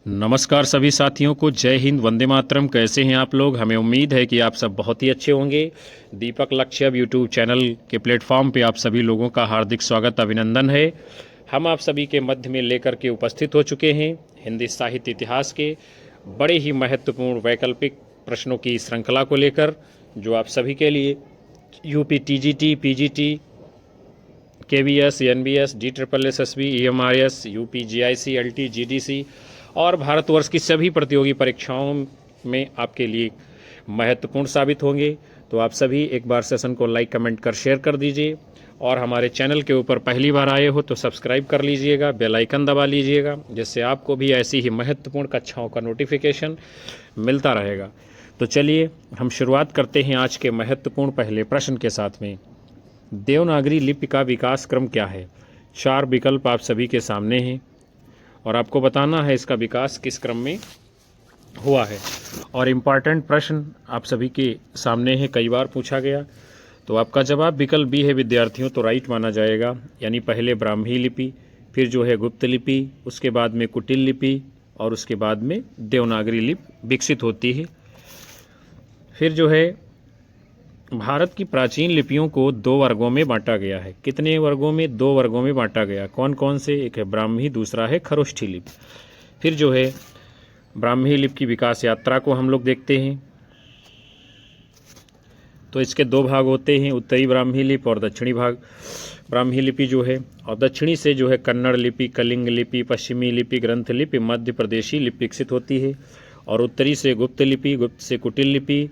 नमस्कार सभी साथियों को, जय हिंद, वंदे मातरम। कैसे हैं आप लोग? हमें उम्मीद है कि आप सब बहुत ही अच्छे होंगे। दीपक लक्ष्य यूट्यूब चैनल के प्लेटफॉर्म पे आप सभी लोगों का हार्दिक स्वागत, अभिनंदन है। हम आप सभी के मध्य में लेकर के उपस्थित हो चुके हैं हिंदी साहित्य इतिहास के बड़े ही महत्वपूर्ण वैकल्पिक प्रश्नों की श्रृंखला को लेकर, जो आप सभी के लिए UP TGT, PGT, KVS, NBS, DSSB, EMRS, UP GIC, LT, GDC और भारतवर्ष की सभी प्रतियोगी परीक्षाओं में आपके लिए महत्वपूर्ण साबित होंगे। तो आप सभी एक बार सेशन को लाइक, कमेंट कर शेयर कर दीजिए और हमारे चैनल के ऊपर पहली बार आए हो तो सब्सक्राइब कर लीजिएगा, बेल आइकन दबा लीजिएगा, जिससे आपको भी ऐसी ही महत्वपूर्ण कक्षाओं का नोटिफिकेशन मिलता रहेगा। तो चलिए हम शुरुआत करते हैं आज के महत्वपूर्ण पहले प्रश्न के साथ में। देवनागरी लिपि का विकास क्रम क्या है? 4 विकल्प आप सभी के सामने हैं और आपको बताना है इसका विकास किस क्रम में हुआ है। और इम्पॉर्टेंट प्रश्न आप सभी के सामने है, कई बार पूछा गया। तो आपका जवाब विकल्प बी है विद्यार्थियों, तो राइट माना जाएगा। यानी पहले ब्राह्मी लिपि, फिर जो है गुप्त लिपि, उसके बाद में कुटिल लिपि और उसके बाद में देवनागरी लिपि विकसित होती है। फिर जो है भारत की प्राचीन लिपियों को 2 वर्गों में बांटा गया है। कितने वर्गों में? 2 वर्गों में बांटा गया। कौन कौन से? एक है ब्राह्मी, दूसरा है खरोष्ठी लिपि। फिर जो है ब्राह्मी लिपि की विकास यात्रा को हम लोग देखते हैं। तो इसके 2 भाग होते हैं, उत्तरी ब्राह्मी लिपि और दक्षिणी भाग ब्राह्मी लिपि जो है। और दक्षिणी से जो है कन्नड़ लिपि, कलिंग लिपि, पश्चिमी लिपि, ग्रंथ लिपि, मध्य प्रदेशी लिपि विकसित होती है। और उत्तरी से गुप्त लिपि, गुप्त से कुटिल लिपि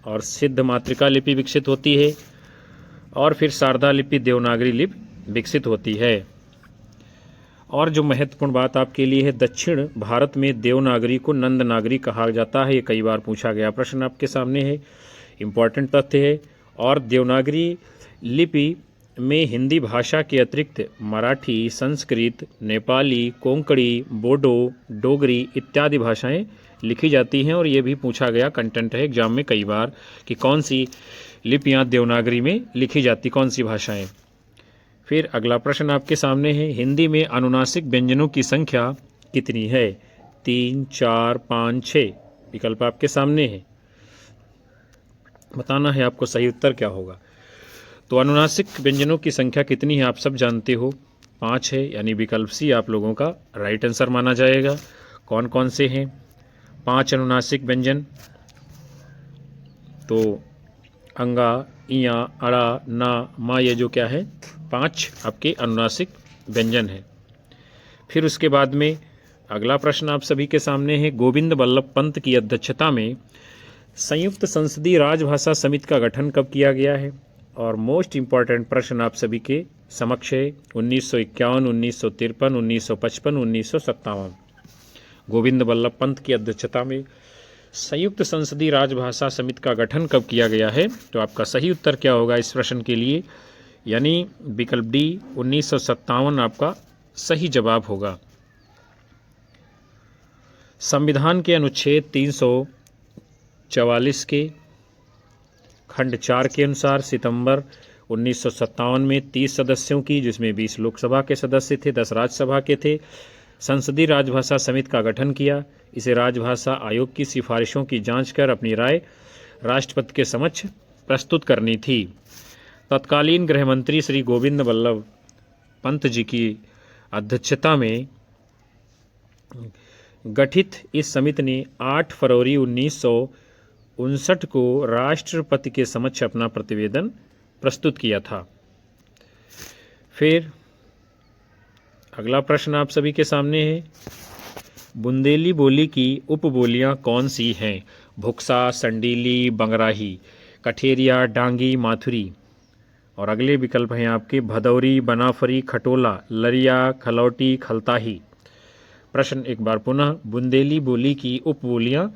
और सिद्ध मातृका लिपि विकसित होती है। और फिर शारदा लिपि, देवनागरी लिपि विकसित होती है। और जो महत्वपूर्ण बात आपके लिए है, दक्षिण भारत में देवनागरी को नंद नागरी कहा जाता है। ये कई बार पूछा गया प्रश्न आपके सामने है, इम्पॉर्टेंट तथ्य है। और देवनागरी लिपि में हिंदी भाषा के अतिरिक्त मराठी, संस्कृत, नेपाली, कोंकणी, बोडो, डोगरी इत्यादि भाषाएं लिखी जाती हैं। और ये भी पूछा गया कंटेंट है एग्जाम में कई बार कि कौन सी लिपियां देवनागरी में लिखी जाती, कौन सी भाषाएं। फिर अगला प्रश्न आपके सामने है, हिंदी में अनुनासिक व्यंजनों की संख्या कितनी है? 3, 4, 5, 6 विकल्प आपके सामने है। बताना है आपको सही उत्तर क्या होगा। तो अनुनासिक व्यंजनों की संख्या कितनी है आप सब जानते हो, 5 है। यानी विकल्प सी आप लोगों का राइट आंसर माना जाएगा। कौन कौन से हैं 5 अनुनासिक व्यंजन? तो अंगा, इया, अड़ा, ना, मा, ये जो क्या है 5 आपके अनुनासिक व्यंजन है। फिर उसके बाद में अगला प्रश्न आप सभी के सामने है, गोविंद बल्लभ पंत की अध्यक्षता में संयुक्त संसदीय राजभाषा समिति का गठन कब किया गया है? और मोस्ट इम्पॉर्टेंट प्रश्न आप सभी के समक्ष है, 1951, 1953, 1955, 1957। गोविंद बल्लभ पंत की अध्यक्षता में संयुक्त संसदीय राजभाषा समिति का गठन कब किया गया है? तो आपका सही उत्तर क्या होगा इस प्रश्न के लिए? यानी विकल्प डी 1957 आपका सही जवाब होगा। संविधान के अनुच्छेद 344 के खंड 4 के अनुसार सितंबर 1957 में 30 सदस्यों की, जिसमें 20 लोकसभा के सदस्य थे, 10 राज्यसभा के थे, संसदीय राजभाषा समिति का गठन किया। इसे राजभाषा आयोग की सिफारिशों की जांच कर अपनी राय राष्ट्रपति के समक्ष प्रस्तुत करनी थी। तत्कालीन गृह मंत्री श्री गोविंद बल्लभ पंत जी की अध्यक्षता में गठित इस समिति ने 8 फरवरी 1959 को राष्ट्रपति के समक्ष अपना प्रतिवेदन प्रस्तुत किया था। फिर अगला प्रश्न आप सभी के सामने है, बुंदेली बोली की उपबोलियां कौन सी हैं? भुक्सा, संडीली, बंगराही, कठेरिया, डांगी, माथुरी। और अगले विकल्प हैं आपके भदौरी, बनाफरी, खटोला, लरिया, खलौटी, खलताही। प्रश्न एक बार पुनः, बुंदेली बोली की उपबोलियां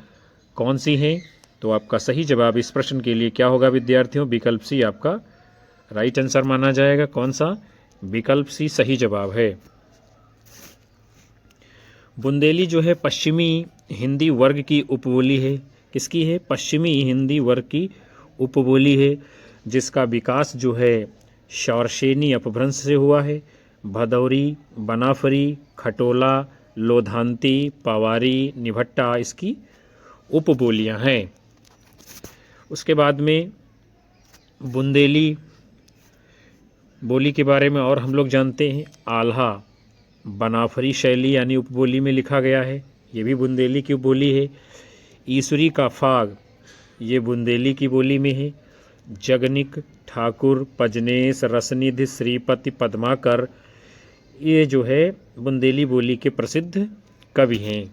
कौन सी हैं? तो आपका सही जवाब इस प्रश्न के लिए क्या होगा विद्यार्थियों? विकल्प सी आपका राइट आंसर माना जाएगा। कौन सा? विकल्प सी सही जवाब है। बुंदेली जो है पश्चिमी हिंदी वर्ग की उपबोली है। किसकी है? पश्चिमी हिंदी वर्ग की उपबोली है, जिसका विकास जो है शौरसेनी अपभ्रंश से हुआ है। भदौरी, बनाफरी, खटोला, लोधांती, पवारी, निभट्टा इसकी उपबोलियां हैं। उसके बाद में बुंदेली बोली के बारे में और हम लोग जानते हैं। आल्हा बनाफरी शैली यानी उपबोली में लिखा गया है, ये भी बुंदेली की उपबोली है। ईसुरी का फाग ये बुंदेली की बोली में है। जगनिक, ठाकुर, पजनेस, रसनिधि, श्रीपति, पद्माकर ये जो है बुंदेली बोली के प्रसिद्ध कवि हैं।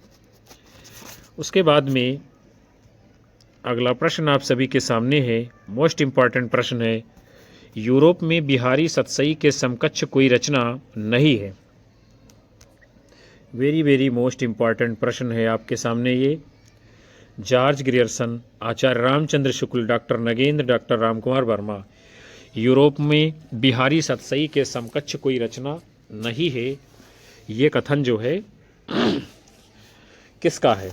उसके बाद में अगला प्रश्न आप सभी के सामने है, मोस्ट इम्पॉर्टेंट प्रश्न है। यूरोप में बिहारी सतसई के समकक्ष कोई रचना नहीं है। वेरी वेरी मोस्ट इम्पॉर्टेंट प्रश्न है आपके सामने ये। George Grierson, Acharya Ramchandra Shukla, doctor Nagendra, doctor Ramkumar Verma, Europe में बिहारी सतसई के समकक्ष कोई रचना नहीं है, ये कथन जो है किसका है?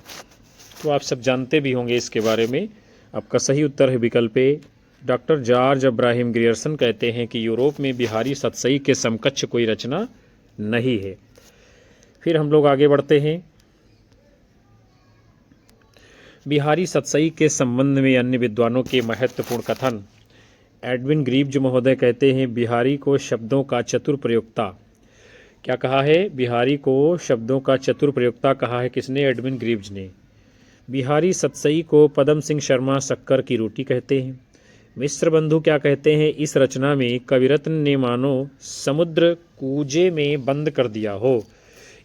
तो आप सब जानते भी होंगे इसके बारे में। आपका सही उत्तर है विकल्प ए। डॉक्टर जॉर्ज अब्राहिम ग्रियर्सन कहते हैं कि यूरोप में बिहारी सतसई के समकक्ष कोई रचना नहीं है। फिर हम लोग आगे बढ़ते हैं। बिहारी सतसई के संबंध में अन्य विद्वानों के महत्वपूर्ण कथन। एडविन ग्रीव्ज महोदय कहते हैं बिहारी को शब्दों का चतुर प्रयोक्ता। क्या कहा है? बिहारी को शब्दों का चतुर प्रयोक्ता कहा है। किसने? एडविन ग्रीव्ज ने। बिहारी सतसई को पदम सिंह शर्मा शक्कर की रोटी कहते हैं। मिश्र बंधु क्या कहते हैं? इस रचना में कविरत्न ने मानो समुद्र कूजे में बंद कर दिया हो।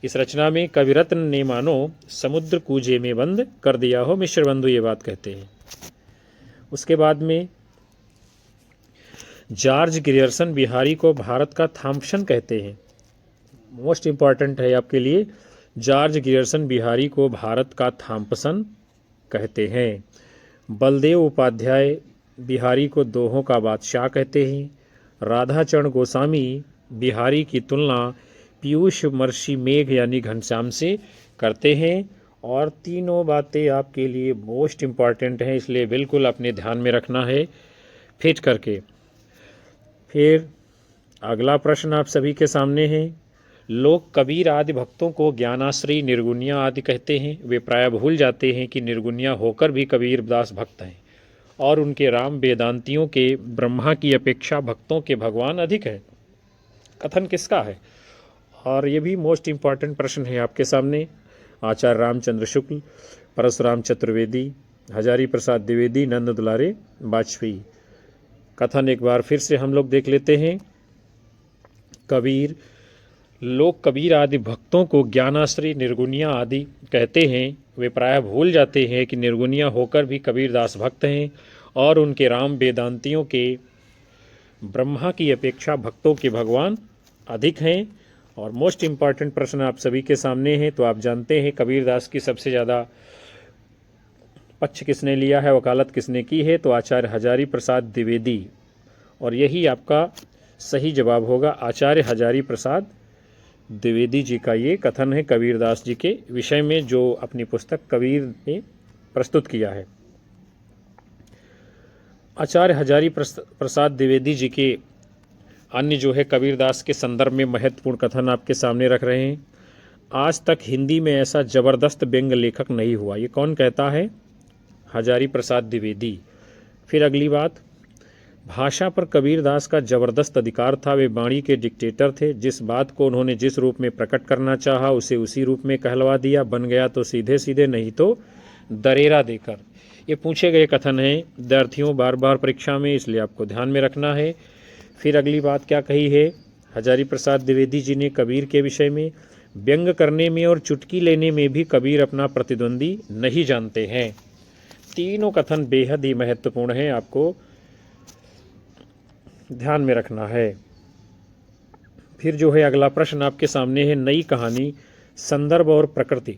इस रचना में कविरत्न ने मानो समुद्र कूजे में बंद कर दिया हो, मिश्र बंधु ये बात कहते हैं। उसके बाद में जॉर्ज ग्रियर्सन बिहारी को भारत का थॉम्पसन कहते हैं। मोस्ट इम्पॉर्टेंट है आपके लिए। जॉर्ज ग्रियर्सन बिहारी को भारत का थॉम्पसन कहते हैं। बलदेव उपाध्याय बिहारी को दोहों का बादशाह कहते हैं। राधाचरण गोस्वामी बिहारी की तुलना पीयूष मर्षि मेघ यानी घनश्याम से करते हैं। और तीनों बातें आपके लिए मोस्ट इम्पॉर्टेंट हैं, इसलिए बिल्कुल अपने ध्यान में रखना है फिट करके। फिर अगला प्रश्न आप सभी के सामने है। लोग कबीर आदि भक्तों को ज्ञानाश्रयी, निर्गुणिया आदि कहते हैं। वे प्राय भूल जाते हैं कि निर्गुणिया होकर भी कबीरदास भक्त हैं और उनके राम वेदांतियों के ब्रह्मा की अपेक्षा भक्तों के भगवान अधिक है। कथन किसका है? और ये भी मोस्ट इम्पॉर्टेंट प्रश्न है आपके सामने। आचार्य रामचंद्र शुक्ल, परशुराम चतुर्वेदी, हजारी प्रसाद द्विवेदी, नंद दुलारे वाजपेयी। कथन एक बार फिर से हम लोग देख लेते हैं। लोग कबीर आदि भक्तों को ज्ञानाश्रयी, निर्गुणिया आदि कहते हैं। वे प्रायः भूल जाते हैं कि निर्गुणिया होकर भी कबीरदास भक्त हैं और उनके राम वेदांतियों के ब्रह्मा की अपेक्षा भक्तों के भगवान अधिक हैं। और मोस्ट इम्पॉर्टेंट प्रश्न आप सभी के सामने है। तो आप जानते हैं कबीरदास की सबसे ज़्यादा पक्ष किसने लिया है, वकालत किसने की है? तो आचार्य हजारी प्रसाद द्विवेदी। और यही आपका सही जवाब होगा। आचार्य हजारी प्रसाद द्विवेदी जी का ये कथन है कबीरदास जी के विषय में, जो अपनी पुस्तक कबीर ने प्रस्तुत किया है। आचार्य हजारी प्रसाद द्विवेदी जी के अन्य जो है कबीरदास के संदर्भ में महत्वपूर्ण कथन आपके सामने रख रहे हैं। आज तक हिंदी में ऐसा जबरदस्त व्यंग्य लेखक नहीं हुआ। ये कौन कहता है? हजारी प्रसाद द्विवेदी। फिर अगली बात, भाषा पर कबीरदास का जबरदस्त अधिकार था। वे वाणी के डिक्टेटर थे। जिस बात को उन्होंने जिस रूप में प्रकट करना चाहा उसे उसी रूप में कहलवा दिया। बन गया तो सीधे सीधे, नहीं तो दरेरा देकर। ये पूछे गए कथन हैं विद्यार्थियों बार बार परीक्षा में, इसलिए आपको ध्यान में रखना है। फिर अगली बात क्या कही है हजारी प्रसाद द्विवेदी जी ने कबीर के विषय में? व्यंग करने में और चुटकी लेने में भी कबीर अपना प्रतिद्वंदी नहीं जानते हैं। तीनों कथन बेहद ही महत्वपूर्ण हैं, आपको ध्यान में रखना है। फिर जो है अगला प्रश्न आपके सामने है। नई कहानी संदर्भ और प्रकृति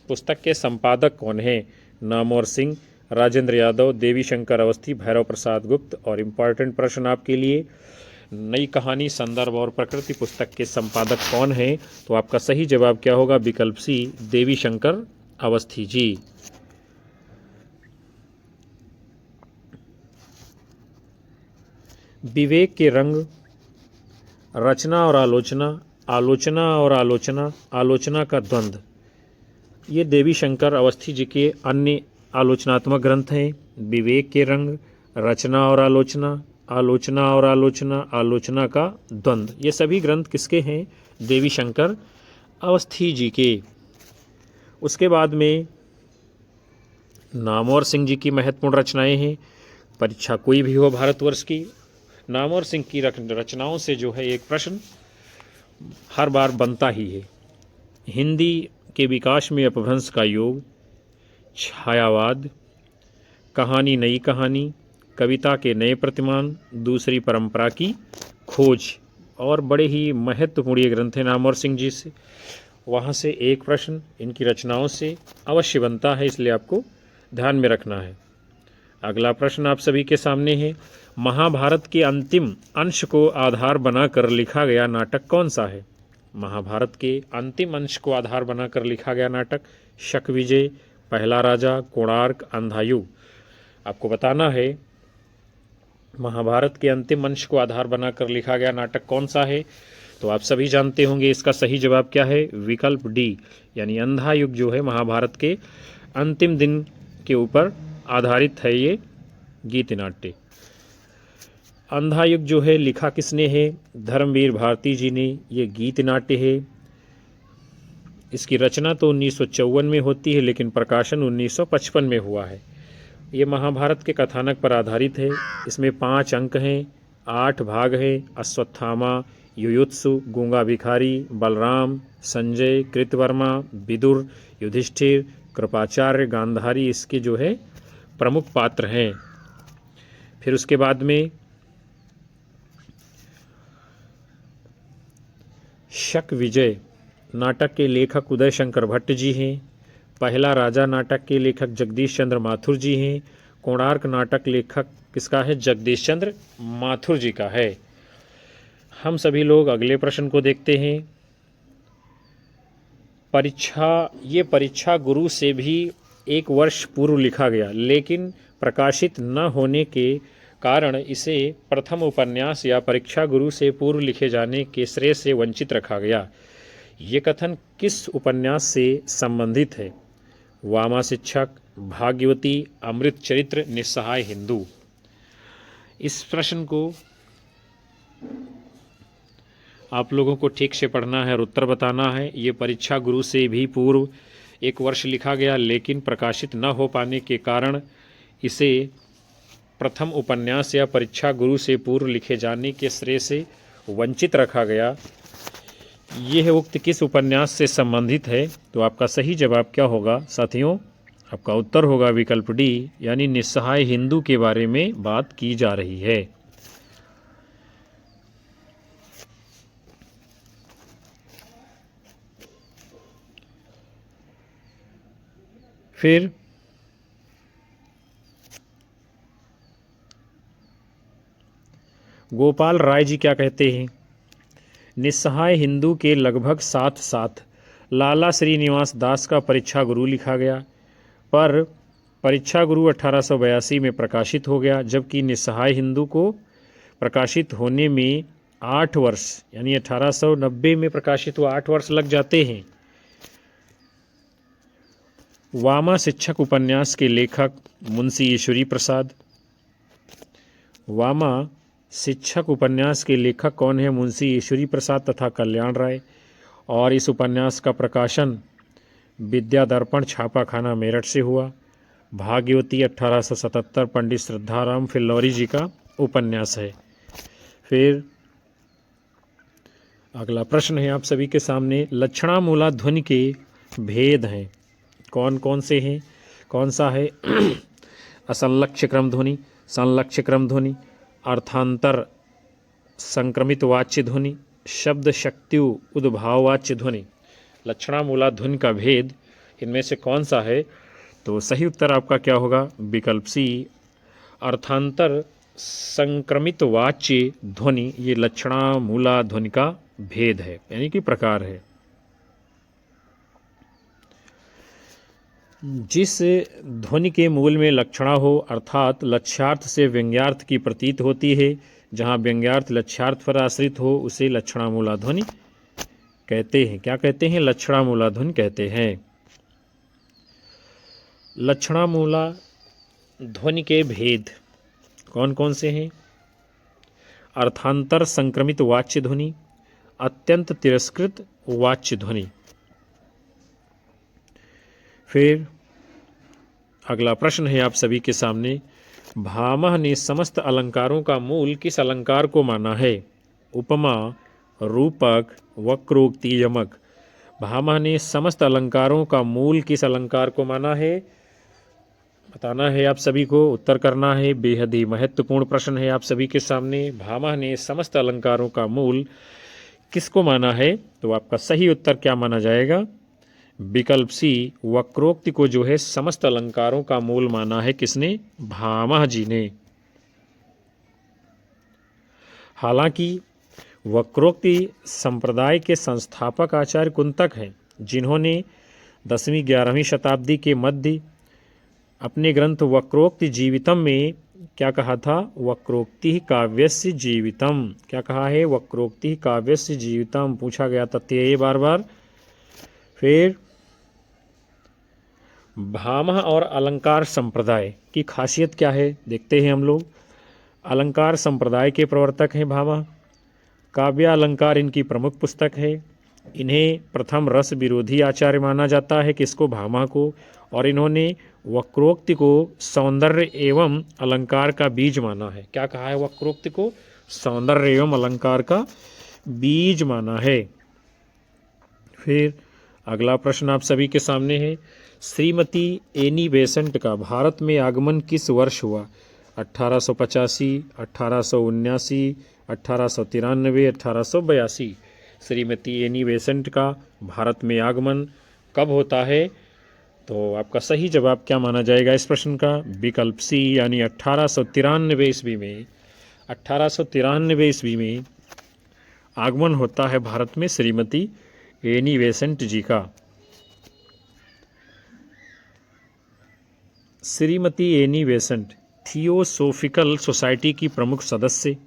पुस्तक के संपादक कौन है? नामवर सिंह, राजेंद्र यादव, देवी शंकर अवस्थी, भैरव प्रसाद गुप्त। और इम्पॉर्टेंट प्रश्न आपके लिए, नई कहानी संदर्भ और प्रकृति पुस्तक के संपादक कौन है? तो आपका सही जवाब क्या होगा? विकल्प सी, देवी शंकर अवस्थी जी। विवेक के रंग, रचना और आलोचना, आलोचना और आलोचना, आलोचना का द्वंद्व, ये देवी शंकर अवस्थी जी के अन्य आलोचनात्मक ग्रंथ हैं। विवेक के रंग, रचना और आलोचना, आलोचना और आलोचना, आलोचना का द्वंद्व, ये सभी ग्रंथ किसके हैं? देवी शंकर अवस्थी जी के। उसके बाद में नामवर सिंह जी की महत्वपूर्ण रचनाएं हैं। परीक्षा कोई भी हो भारतवर्ष की, नामवर सिंह की रचनाओं से जो है एक प्रश्न हर बार बनता ही है। हिंदी के विकास में अपभ्रंश का योग, छायावाद, कहानी नई कहानी, कविता के नए प्रतिमान, दूसरी परंपरा की खोज, और बड़े ही महत्वपूर्ण ये ग्रंथ हैं नामवर सिंह जी से। वहाँ से एक प्रश्न इनकी रचनाओं से अवश्य बनता है, इसलिए आपको ध्यान में रखना है। अगला प्रश्न आप सभी के सामने है, महाभारत के अंतिम अंश को आधार बनाकर लिखा गया नाटक कौन सा है? महाभारत के अंतिम अंश को आधार बनाकर लिखा गया नाटक, शक विजय, पहला राजा, कोणार्क, अंधायुग। आपको बताना है महाभारत के अंतिम अंश को आधार बनाकर लिखा गया नाटक कौन सा है। तो आप सभी जानते होंगे इसका सही जवाब क्या है? विकल्प डी, यानी अंधायुग जो है महाभारत के अंतिम दिन के ऊपर आधारित है ये गीत नाट्य। अंधायुग जो है लिखा किसने है? धर्मवीर भारती जी ने। ये गीत नाट्य है। इसकी रचना तो 1954 में होती है, लेकिन प्रकाशन 1955 में हुआ है। ये महाभारत के कथानक पर आधारित है। इसमें 5 अंक हैं, 8 भाग हैं। अश्वत्थामा, युयुत्सु, गूंगा भिखारी, बलराम, संजय, कृतवर्मा, विदुर, युधिष्ठिर, कृपाचार्य, गांधारी इसके जो है प्रमुख पात्र हैं। फिर उसके बाद में शक विजय नाटक के लेखक उदय शंकर भट्ट जी हैं। पहला राजा नाटक के लेखक जगदीश चंद्र माथुर जी हैं। कोणार्क नाटक लेखक किसका है? जगदीश चंद्र माथुर जी का है। हम सभी लोग अगले प्रश्न को देखते हैं। ये परीक्षा गुरु से भी 1 वर्ष पूर्व लिखा गया, लेकिन प्रकाशित न होने के कारण इसे प्रथम उपन्यास या परीक्षा गुरु से पूर्व लिखे जाने के श्रेय से वंचित रखा गया। ये कथन किस उपन्यास से संबंधित है? वामा शिक्षक, भाग्यवती, अमृत चरित्र, निस्सहाय हिंदू। इस प्रश्न को आप लोगों को ठीक से पढ़ना है और उत्तर बताना है। ये परीक्षा गुरु से भी पूर्व 1 वर्ष लिखा गया, लेकिन प्रकाशित न हो पाने के कारण इसे प्रथम उपन्यास या परीक्षा गुरु से पूर्व लिखे जाने के श्रेय से वंचित रखा गया। यह उक्त किस उपन्यास से संबंधित है? तो आपका सही जवाब क्या होगा साथियों? आपका उत्तर होगा विकल्प डी, यानी निस्सहाय हिंदू के बारे में बात की जा रही है। फिर गोपाल राय जी क्या कहते हैं? निस्सहाय हिंदू के लगभग साथ साथ लाला श्रीनिवास दास का परीक्षा गुरु लिखा गया, पर परीक्षा गुरु 1882 में प्रकाशित हो गया, जबकि निस्सहाय हिंदू को प्रकाशित होने में 8 वर्ष यानी 1890 में प्रकाशित हुआ, 8 वर्ष लग जाते हैं। वामा शिक्षक उपन्यास के लेखक मुंशी ईश्वरी प्रसाद। वामा शिक्षक उपन्यास के लेखक कौन है? मुंशी ईश्वरी प्रसाद तथा कल्याण राय। और इस उपन्यास का प्रकाशन विद्या दर्पण छापाखाना मेरठ से हुआ। भाग्यवती 1877 पंडित श्रद्धाराम फिल्लौरी जी का उपन्यास है। फिर अगला प्रश्न है आप सभी के सामने, लक्षणामूला ध्वनि के भेद हैं, कौन कौन से हैं? कौन सा है? असंलक्ष्य क्रम ध्वनि, संलक्ष्य क्रम ध्वनि, अर्थांतर संक्रमित वाच्य ध्वनि, शब्द शक्त्यु उद्भाववाच्य ध्वनि। लक्षणामूला ध्वनि का भेद इनमें से कौन सा है? तो सही उत्तर आपका क्या होगा? विकल्प सी, अर्थांतर संक्रमित वाच्य ध्वनि। ये लक्षणामूला ध्वनि का भेद है, यानी कि प्रकार है। जिस ध्वनि के मूल में लक्षणा हो, अर्थात लक्ष्यार्थ से व्यंग्यार्थ की प्रतीत होती है, जहाँ व्यंग्यार्थ लक्ष्यार्थ पर आश्रित हो, उसे लक्षणामूला ध्वनि कहते हैं? क्या कहते हैं? लक्षणा मूलाधुन कहते हैं। लक्षणा मूला ध्वनि के भेद कौन कौन से हैं? अर्थांतर संक्रमित वाच्य ध्वनि, अत्यंत तिरस्कृत वाच्य ध्वनि। फिर अगला प्रश्न है आप सभी के सामने, भामह ने समस्त अलंकारों का मूल किस अलंकार को माना है? उपमा, रूपक, वक्रोक्ति, यमक। भामह ने समस्त अलंकारों का मूल किस अलंकार को माना है? बताना है आप सभी को, उत्तर करना है। बेहद ही महत्वपूर्ण प्रश्न है आप सभी के सामने। भामह ने समस्त अलंकारों का मूल किसको माना है? तो आपका सही उत्तर क्या माना जाएगा? विकल्प सी, वक्रोक्ति को जो है समस्त अलंकारों का मूल माना है। किसने? भामह जी ने। हालांकि वक्रोक्ति संप्रदाय के संस्थापक आचार्य कुंतक हैं, जिन्होंने 10वीं 11वीं शताब्दी के मध्य अपने ग्रंथ वक्रोक्ति जीवितम में क्या कहा था? वक्रोक्ति काव्यस्य जीवितम। क्या कहा है? वक्रोक्ति काव्यस्य जीवितम। पूछा गया तथ्य ये बार बार। फिर भामह और अलंकार संप्रदाय की खासियत क्या है देखते हैं हम लोग। अलंकार संप्रदाय के प्रवर्तक हैं भामह। काव्य अलंकार इनकी प्रमुख पुस्तक है। इन्हें प्रथम रस विरोधी आचार्य माना जाता है। किसको? भामह को। और इन्होंने वक्रोक्ति को सौंदर्य एवं अलंकार का बीज माना है। क्या कहा है? वक्रोक्ति को सौंदर्य एवं अलंकार का बीज माना है। फिर अगला प्रश्न आप सभी के सामने है, श्रीमती एनी बेसेंट का भारत में आगमन किस वर्ष हुआ? 1885, 1879, 1893, 1882। श्रीमती एनी बेसेंट का भारत में आगमन कब होता है? तो आपका सही जवाब क्या माना जाएगा इस प्रश्न का? विकल्प सी, यानी 1893 ईस्वी में। 1893 ईस्वी में आगमन होता है भारत में श्रीमती एनी बेसेंट जी का। Shrimati Annie Besant theosophical society की प्रमुख सदस्य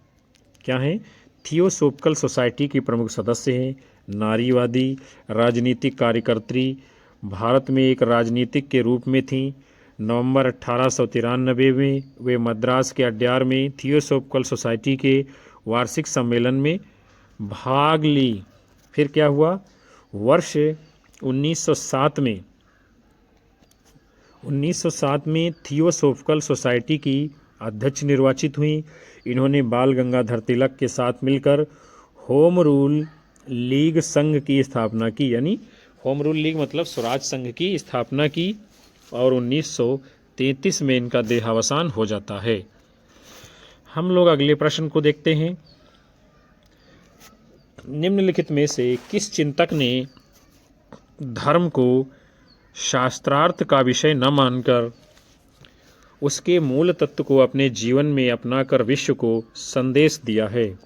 क्या हैं? थियोसोफिकल सोसाइटी की प्रमुख सदस्य हैं। नारीवादी, राजनीतिक कार्यकर्त्री, भारत में एक राजनीतिक के रूप में थीं। नवंबर 1893 में वे मद्रास के अड्यार में थियोसोफिकल सोसाइटी के वार्षिक सम्मेलन में भाग ली। फिर क्या हुआ? वर्ष 1907 में थियोसोफिकल सोसाइटी की अध्यक्ष निर्वाचित हुई। इन्होंने बाल गंगाधर तिलक के साथ मिलकर होम रूल लीग संघ की स्थापना की, यानी होम रूल लीग मतलब स्वराज संघ की स्थापना की। और 1933 में इनका देहावसान हो जाता है। हम लोग अगले प्रश्न को देखते हैं। निम्नलिखित में से किस चिंतक ने धर्म को शास्त्रार्थ का विषय न मानकर उसके मूल तत्व को अपने जीवन में अपनाकर विश्व को संदेश दिया है?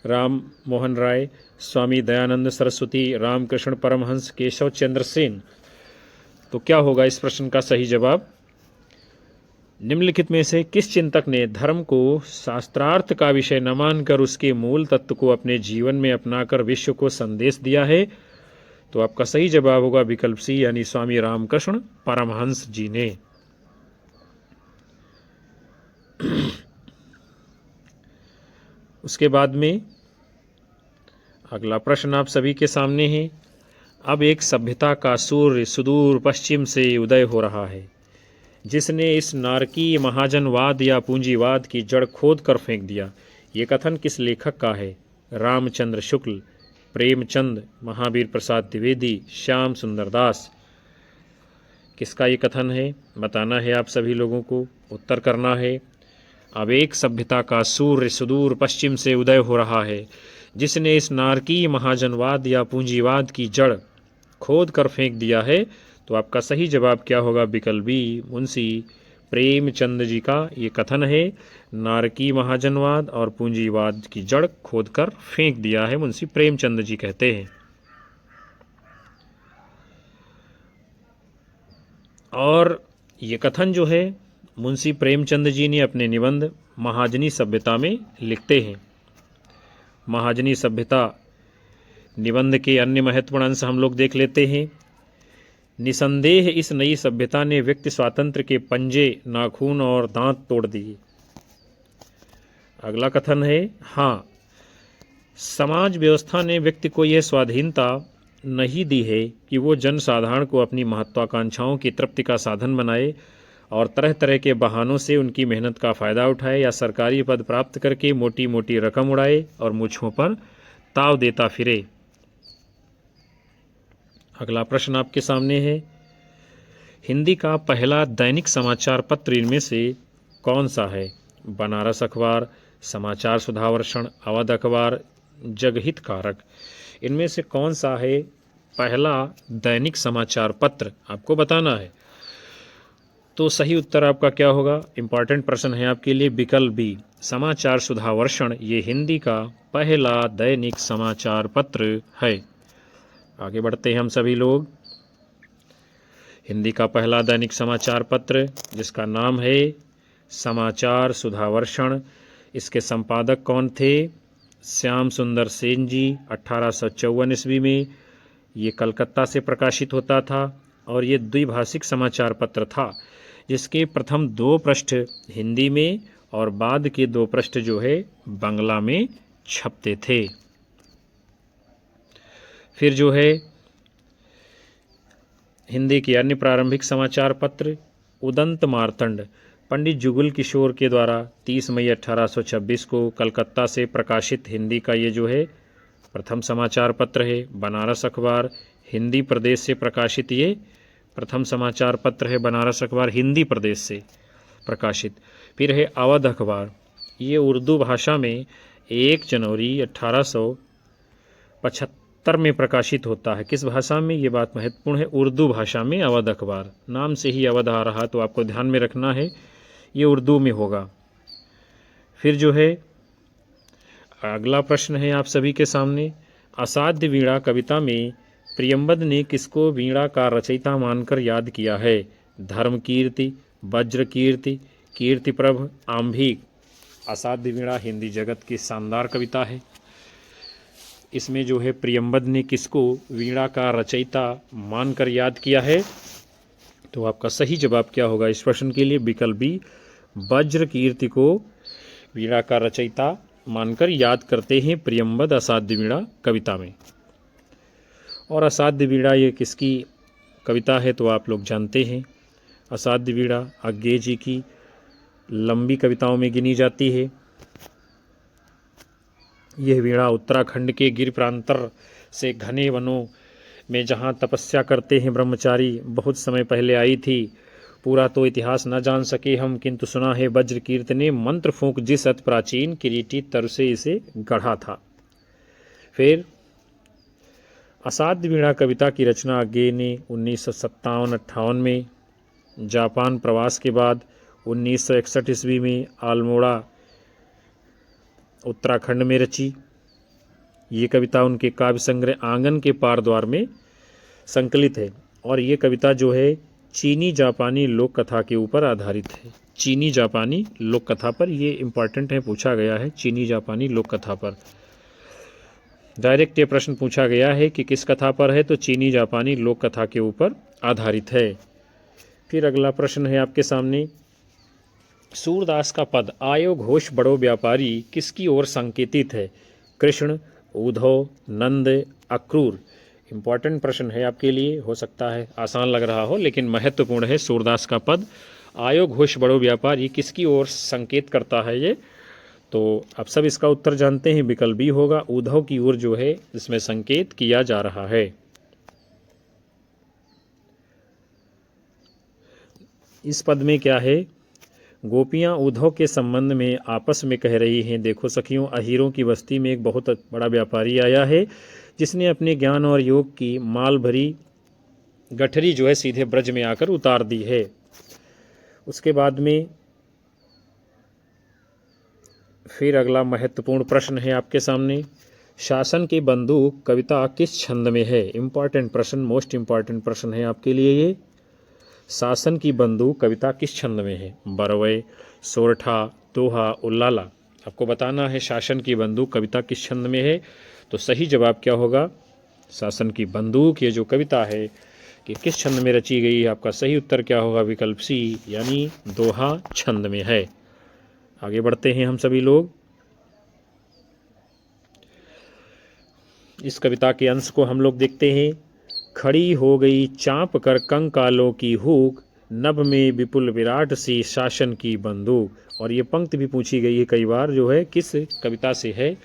राम मोहन राय, स्वामी दयानंद सरस्वती, रामकृष्ण परमहंस, केशव चंद्र सेन। तो क्या होगा इस प्रश्न का सही जवाब? निम्नलिखित में से किस चिंतक ने धर्म को शास्त्रार्थ का विषय न मानकर उसके मूल तत्व को अपने जीवन में अपनाकर विश्व को संदेश दिया है? तो आपका सही जवाब होगा विकल्प सी, यानी स्वामी रामकृष्ण परमहंस जी ने। उसके बाद में अगला प्रश्न आप सभी के सामने है। अब एक सभ्यता का सूर्य सुदूर पश्चिम से उदय हो रहा है, जिसने इस नारकीय महाजनवाद या पूंजीवाद की जड़ खोद कर फेंक दिया। ये कथन किस लेखक का है? रामचंद्र शुक्ल, प्रेमचंद, महावीर प्रसाद द्विवेदी, श्याम सुंदर दास। किसका ये कथन है? बताना है आप सभी लोगों को, उत्तर करना है। अब एक सभ्यता का सूर्य सुदूर पश्चिम से उदय हो रहा है, जिसने इस नारकीय महाजनवाद या पूंजीवाद की जड़ खोद कर फेंक दिया है। तो आपका सही जवाब क्या होगा? विकल्प बी, मुंशी प्रेमचंद जी का ये कथन है। नारकीय महाजनवाद और पूंजीवाद की जड़ खोद कर फेंक दिया है, मुंशी प्रेमचंद जी कहते हैं। और ये कथन जो है मुंशी प्रेमचंद जी ने अपने निबंध महाजनी सभ्यता में लिखते हैं। महाजनी सभ्यता निबंध के अन्य महत्वपूर्ण अंश हम लोग देख लेते हैं। निसंदेह इस नई सभ्यता ने व्यक्ति स्वातंत्र्य के पंजे, नाखून और दांत तोड़ दिए। अगला कथन है, हाँ, समाज व्यवस्था ने व्यक्ति को यह स्वाधीनता नहीं दी है कि वो जनसाधारण को अपनी महत्वाकांक्षाओं की तृप्ति का साधन बनाए और तरह तरह के बहानों से उनकी मेहनत का फ़ायदा उठाए या सरकारी पद प्राप्त करके मोटी मोटी रकम उड़ाए और मुझों पर ताव देता फिरे। अगला प्रश्न आपके सामने है, हिंदी का पहला दैनिक समाचार पत्र इनमें से कौन सा है? बनारस अखबार, समाचार सुधावर्षण, अवध अखबार, जगहित कारक। इनमें से कौन सा है पहला दैनिक समाचार पत्र? आपको बताना है। तो सही उत्तर आपका क्या होगा? इंपॉर्टेंट प्रश्न है आपके लिए, विकल्प बी, समाचार सुधावर्षण ये हिंदी का पहला दैनिक समाचार पत्र है। आगे बढ़ते हैं हम सभी लोग। हिंदी का पहला दैनिक समाचार पत्र जिसका नाम है समाचार सुधावर्षण, इसके संपादक कौन थे? श्याम सुंदर सेन जी। 1854 ईस्वी में ये कलकत्ता से प्रकाशित होता था और ये द्विभाषिक समाचार पत्र था, जिसके प्रथम 2 पृष्ठ हिंदी में और बाद के 2 पृष्ठ जो है बांग्ला में छपते थे। फिर जो है हिंदी के अन्य प्रारंभिक समाचार पत्र, उदंत मार्तंड, पंडित जुगल किशोर के द्वारा 30 मई 1826 को कलकत्ता से प्रकाशित हिंदी का ये जो है प्रथम समाचार पत्र है। बनारस अखबार, हिंदी प्रदेश से प्रकाशित ये प्रथम समाचार पत्र है। बनारस अखबार हिंदी प्रदेश से प्रकाशित। फिर है अवध अखबार, ये उर्दू भाषा में 1 जनवरी 1875 में प्रकाशित होता है। किस भाषा में? ये बात महत्वपूर्ण है, उर्दू भाषा में अवध अखबार। नाम से ही अवध आ रहा तो आपको ध्यान में रखना है, ये उर्दू में होगा। फिर जो है अगला प्रश्न है आप सभी के सामने, असाध्य वीणा कविता में प्रियंवद ने किसको वीणा का रचयिता मानकर याद किया है? धर्म कीर्ति, वज्र कीर्ति, कीर्तिप्रभ, आंभिक। असाध्य वीणा हिंदी जगत की शानदार कविता है। इसमें जो है प्रियंवद ने किसको वीणा का रचयिता मानकर याद किया है? तो आपका सही जवाब क्या होगा इस प्रश्न के लिए? विकल्प बी, वज्र कीर्ति को वीणा का रचयिता मानकर याद करते हैं प्रियंवद असाध्य वीणा कविता में। और असाध्य वीणा ये किसकी कविता है तो आप लोग जानते हैं। असाध्य वीणा अज्ञे जी की लंबी कविताओं में गिनी जाती है। यह वीणा उत्तराखंड के गिर प्रांतर से घने वनों में जहाँ तपस्या करते हैं ब्रह्मचारी, बहुत समय पहले आई थी। पूरा तो इतिहास न जान सके हम, किंतु सुना है वज्र कीर्ति ने मंत्र फूंक जिस अति प्राचीन किरीटी तर से इसे गढ़ा था। फिर असाध्य वीणा कविता की रचना अज्ञे ने 1957-58 में जापान प्रवास के बाद 1961 ईस्वी में अल्मोड़ा उत्तराखंड में रची। ये कविता उनके काव्य संग्रह आंगन के पार द्वार में संकलित है और ये कविता जो है चीनी जापानी लोक कथा के ऊपर आधारित है। चीनी जापानी लोक कथा पर, ये इम्पॉर्टेंट है, पूछा गया है चीनी जापानी लोक कथा पर। डायरेक्ट ये प्रश्न पूछा गया है कि किस कथा पर है, तो चीनी जापानी लोक कथा के ऊपर आधारित है। फिर अगला प्रश्न है आपके सामने, सूरदास का पद आयो घोष बड़ो व्यापारी किसकी ओर संकेतित है? कृष्ण, उद्धव, नंद, अक्रूर। इम्पॉर्टेंट प्रश्न है आपके लिए, हो सकता है आसान लग रहा हो लेकिन महत्वपूर्ण है। सूरदास का पद आयो घोष बड़ो व्यापारी किसकी ओर संकेत करता है ये? तो आप सब इसका उत्तर जानते हैं, विकल्प बी होगा, उद्धव की ओर जो है इसमें संकेत किया जा रहा है। इस पद में क्या है? गोपियां उद्धव के संबंध में आपस में कह रही हैं, देखो सखियों, अहीरों की बस्ती में एक बहुत बड़ा व्यापारी आया है जिसने अपने ज्ञान और योग की माल भरी गठरी जो है सीधे ब्रज में आकर उतार दी है। उसके बाद में फिर अगला महत्वपूर्ण प्रश्न है आपके सामने, शासन की बंदूक कविता किस छंद में है? इम्पॉर्टेंट प्रश्न, मोस्ट इम्पॉर्टेंट प्रश्न है आपके लिए ये। शासन की बंदूक कविता किस छंद में है? बरवय, सोरठा, दोहा, उल्लाला। आपको बताना है शासन की बंदूक कविता किस छंद में है। तो सही जवाब क्या होगा? शासन की बंदूक। ये जो कविता है कि किस छंद में रची गई है, आपका सही उत्तर क्या होगा? विकल्प सी, यानी दोहा छंद में है। आगे बढ़ते हैं हम सभी लोग। इस कविता के अंश को हम लोग देखते हैं। खड़ी हो गई चाँप कर कंकालों की हूक, नभ में विपुल विराट सी शासन की बंदूक। और ये पंक्ति भी पूछी गई है कई बार, जो है किस कविता से है?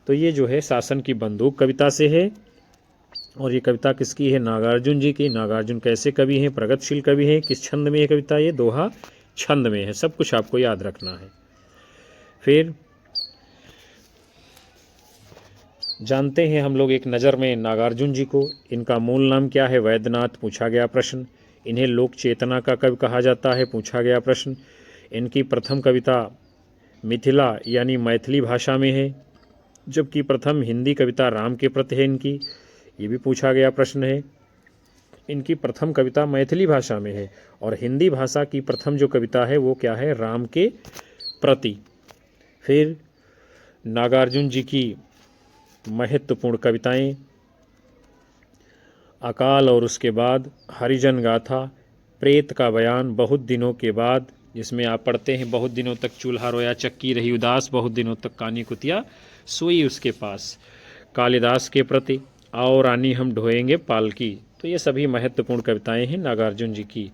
तो ये जो है शासन की बंदूक कविता से है। और ये कविता किसकी है? नागार्जुन जी की। नागार्जुन कैसे कवि हैं? प्रगतिशील कवि हैं। किस छंद में है कविता? ये दोहा छंद में है। सब कुछ आपको याद रखना है। फिर जानते हैं हम लोग एक नज़र में नागार्जुन जी को। इनका मूल नाम क्या है? वैद्यनाथ। पूछा गया प्रश्न। इन्हें लोक चेतना का कवि कहा जाता है। पूछा गया प्रश्न। इनकी प्रथम कविता मिथिला यानी मैथिली भाषा में है, जबकि प्रथम हिंदी कविता राम के प्रति है इनकी। ये भी पूछा गया प्रश्न है। इनकी प्रथम कविता मैथिली भाषा में है और हिंदी भाषा की प्रथम जो कविता है वो क्या है? राम के प्रति। फिर नागार्जुन जी की महत्वपूर्ण कविताएं अकाल और उसके बाद, हरिजन गाथा, प्रेत का बयान, बहुत दिनों के बाद, जिसमें आप पढ़ते हैं बहुत दिनों तक चूल्हा रोया चक्की रही उदास, बहुत दिनों तक कानी कुतिया सोई उसके पास, कालिदास के प्रति, आओ रानी हम ढोएंगे पालकी। तो ये सभी महत्वपूर्ण कविताएं हैं नागार्जुन जी की।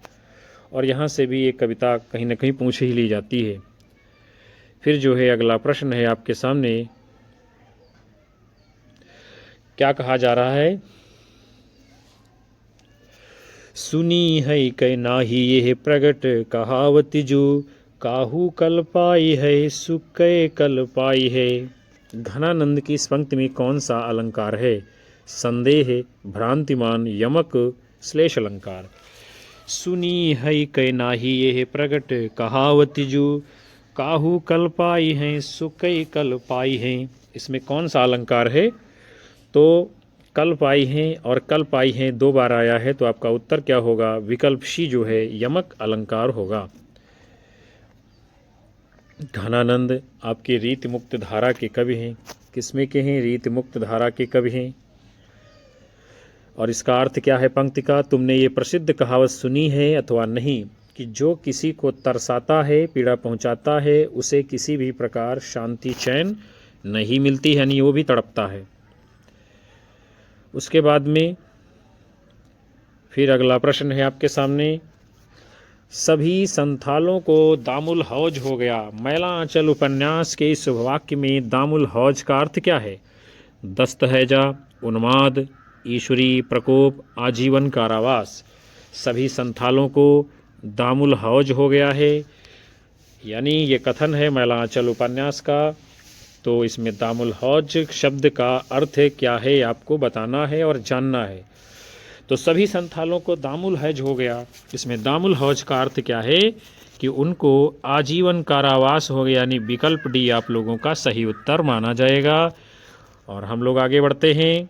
और यहाँ से भी एक कविता कहीं ना कहीं पूछ ही ली जाती है। फिर जो है अगला प्रश्न है आपके सामने, क्या कहा जा रहा है? सुनी है कै नाही ये प्रगट कहावत जो, काहू कल पाई है सुख कै कल पाई है। घनानंद की इस पंक्ति में कौन सा अलंकार है? संदेह, भ्रांतिमान, यमक, श्लेष अलंकार। सुनी है कै नाही ये प्रगट कहावत जो, काहू कल पाई है सुख कै कल पाई है। इसमें कौन सा अलंकार है? तो कल पाई हैं और कल पाई हैं दो बार आया है, तो आपका उत्तर क्या होगा? विकल्प सी जो है यमक अलंकार होगा। घनानंद आपके रीत मुक्त धारा के कवि हैं। किसमें के हैं? रीत मुक्त धारा के कवि हैं। और इसका अर्थ क्या है पंक्ति का? तुमने ये प्रसिद्ध कहावत सुनी है अथवा नहीं कि जो किसी को तरसाता है, पीड़ा पहुंचाता है, उसे किसी भी प्रकार शांति चैन नहीं मिलती है, यानी वो भी तड़पता है। उसके बाद में फिर अगला प्रश्न है आपके सामने, सभी संथालों को दामुल हौज हो गया। मैला आंचल उपन्यास के इस वाक्य में दामुल हौज का अर्थ क्या है? दस्तहैजा, उन्माद, ईश्वरी प्रकोप, आजीवन कारावास। सभी संथालों को दामुल हौज हो गया है, यानी ये कथन है मैला आंचल उपन्यास का। तो इसमें दामुल हौज शब्द का अर्थ क्या है आपको बताना है और जानना है। तो सभी संथालों को दामुल हौज हो गया, इसमें दामुल हौज का अर्थ क्या है कि उनको आजीवन कारावास हो गया, यानी विकल्प डी आप लोगों का सही उत्तर माना जाएगा। और हम लोग आगे बढ़ते हैं।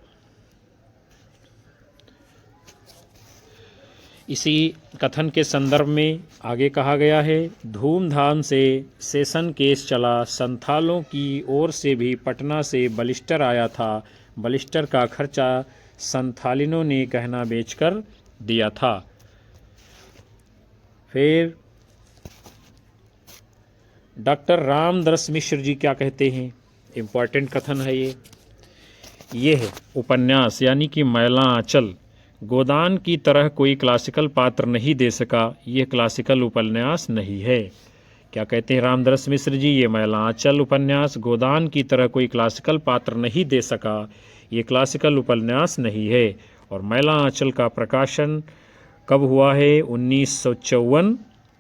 इसी कथन के संदर्भ में आगे कहा गया है, धूमधाम से सेशन केस चला, संथालों की ओर से भी पटना से बलिस्टर आया था, बलिस्टर का खर्चा संथालिनों ने गहना बेचकर दिया था। फिर डॉक्टर रामदरस मिश्र जी क्या कहते हैं? इम्पॉर्टेंट कथन है ये है उपन्यास यानी कि मैला आंचल गोदान की तरह कोई क्लासिकल पात्र नहीं दे सका, ये क्लासिकल उपन्यास नहीं है। क्या कहते हैं रामदरस मिश्र जी? ये मैला आंचल उपन्यास गोदान की तरह कोई क्लासिकल पात्र नहीं दे सका, ये क्लासिकल उपन्यास नहीं है। और मैला आंचल का प्रकाशन कब हुआ है? 1954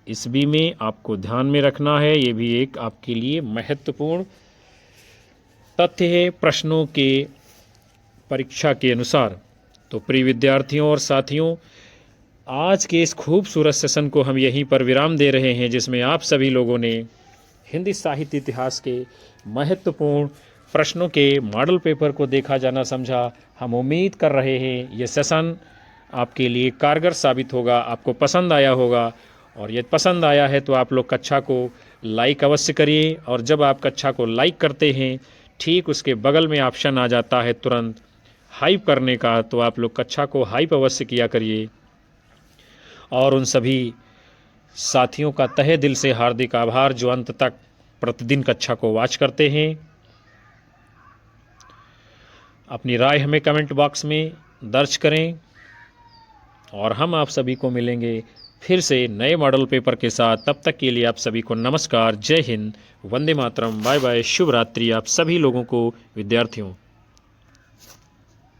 ईस्वी में। आपको ध्यान में रखना है, ये भी एक आपके लिए महत्वपूर्ण तथ्य है प्रश्नों के परीक्षा के अनुसार। तो प्रिय विद्यार्थियों और साथियों, आज के इस खूबसूरत सेशन को हम यहीं पर विराम दे रहे हैं, जिसमें आप सभी लोगों ने हिंदी साहित्य इतिहास के महत्वपूर्ण प्रश्नों के मॉडल पेपर को देखा जाना समझा। हम उम्मीद कर रहे हैं ये सेशन आपके लिए कारगर साबित होगा, आपको पसंद आया होगा। और यदि पसंद आया है तो आप लोग कक्षा को लाइक अवश्य करिए। और जब आप कक्षा को लाइक करते हैं ठीक उसके बगल में ऑप्शन आ जाता है तुरंत हाइप करने का, तो आप लोग कक्षा को हाइप अवश्य किया करिए। और उन सभी साथियों का तहे दिल से हार्दिक आभार जो अंत तक प्रतिदिन कक्षा को वॉच करते हैं। अपनी राय हमें कमेंट बॉक्स में दर्ज करें और हम आप सभी को मिलेंगे फिर से नए मॉडल पेपर के साथ। तब तक के लिए आप सभी को नमस्कार, जय हिंद, वंदे मातरम, बाय बाय, शुभ रात्रि आप सभी लोगों को, विद्यार्थियों।